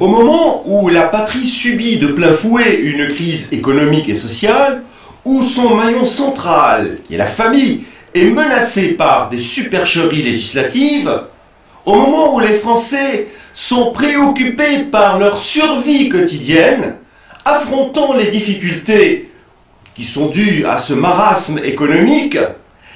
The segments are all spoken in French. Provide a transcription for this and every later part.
Au moment où la patrie subit de plein fouet une crise économique et sociale, où son maillon central, qui est la famille, est menacé par des supercheries législatives, au moment où les Français sont préoccupés par leur survie quotidienne, affrontant les difficultés qui sont dues à ce marasme économique,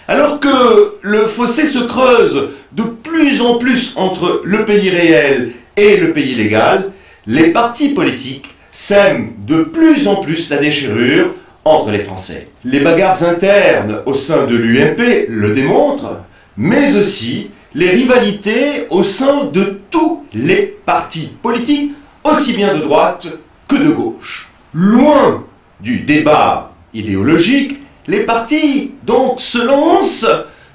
alors que le fossé se creuse de plus en plus entre le pays réel et le pays légal, les partis politiques sèment de plus en plus la déchirure entre les Français. Les bagarres internes au sein de l'UMP le démontrent, mais aussi les rivalités au sein de tous les partis politiques, aussi bien de droite que de gauche. Loin du débat idéologique, les partis donc se lancent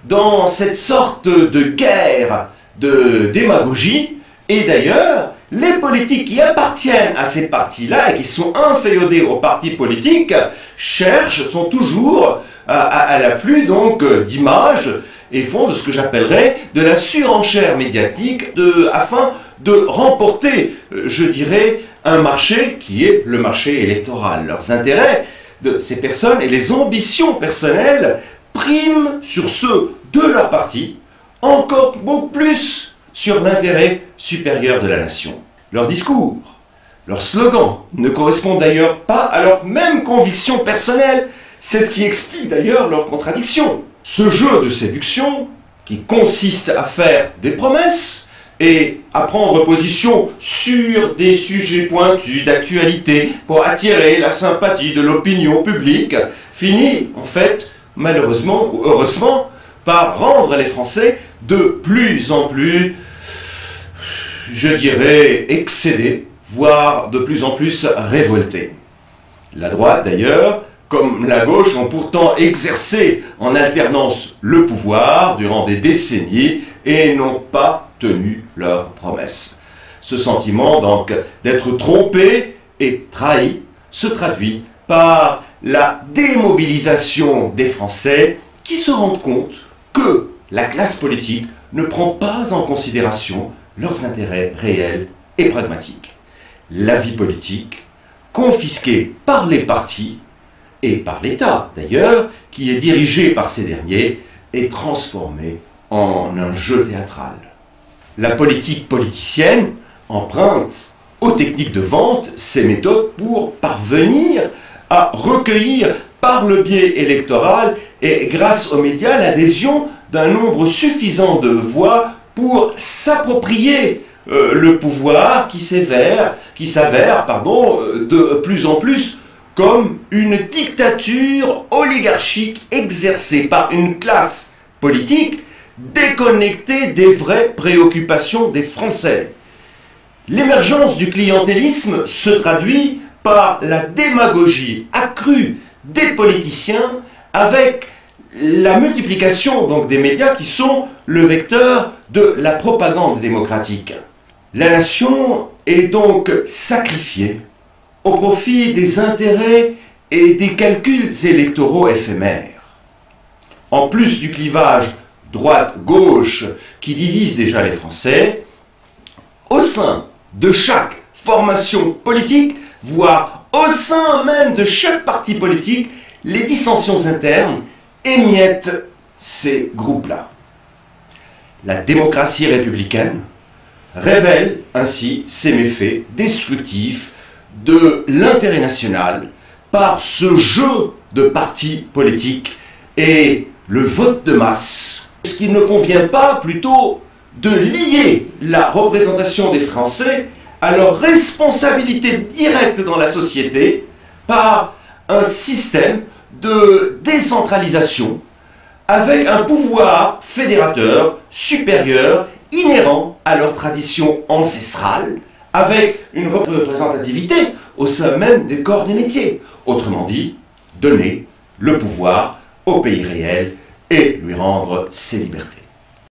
dans cette sorte de guerre de démagogie, et d'ailleurs, les politiques qui appartiennent à ces partis-là et qui sont inféodés aux partis politiques sont toujours à l'afflux donc d'images et font de ce que j'appellerais de la surenchère médiatique afin de remporter, je dirais, un marché qui est le marché électoral. Leurs intérêts de ces personnes et les ambitions personnelles priment sur ceux de leur parti, encore beaucoup plus sur l'intérêt supérieur de la nation. Leurs discours, leurs slogans ne correspondent d'ailleurs pas à leurs mêmes convictions personnelles. C'est ce qui explique d'ailleurs leurs contradictions. Ce jeu de séduction, qui consiste à faire des promesses et à prendre position sur des sujets pointus d'actualité pour attirer la sympathie de l'opinion publique, finit en fait, malheureusement ou heureusement, par rendre les Français de plus en plus, je dirais, excédés, voire de plus en plus révoltés. La droite, d'ailleurs, comme la gauche, ont pourtant exercé en alternance le pouvoir durant des décennies et n'ont pas tenu leurs promesses. Ce sentiment, donc, d'être trompé et trahi se traduit par la démobilisation des Français qui se rendent compte que la classe politique ne prend pas en considération leurs intérêts réels et pragmatiques. La vie politique, confisquée par les partis et par l'État d'ailleurs, qui est dirigé par ces derniers, est transformée en un jeu théâtral. La politique politicienne emprunte aux techniques de vente ces méthodes pour parvenir à recueillir par le biais électoral et grâce aux médias l'adhésion d'un nombre suffisant de voix pour s'approprier le pouvoir qui s'avère de plus en plus comme une dictature oligarchique exercée par une classe politique déconnectée des vraies préoccupations des Français. L'émergence du clientélisme se traduit par la démagogie accrue des politiciens avec la multiplication donc des médias qui sont le vecteur de la propagande démocratique. La nation est donc sacrifiée au profit des intérêts et des calculs électoraux éphémères. En plus du clivage droite-gauche qui divise déjà les Français, au sein de chaque formation politique, voire au sein même de chaque parti politique, les dissensions internes émiettent ces groupes-là. La démocratie républicaine révèle ainsi ses méfaits destructifs de l'intérêt national par ce jeu de partis politiques et le vote de masse. Ce qui ne convient pas plutôt de lier la représentation des Français à leur responsabilité directe dans la société par un système de décentralisation avec un pouvoir fédérateur supérieur inhérent à leur tradition ancestrale, avec une représentativité au sein même des corps des métiers. Autrement dit, donner le pouvoir au pays réel et lui rendre ses libertés.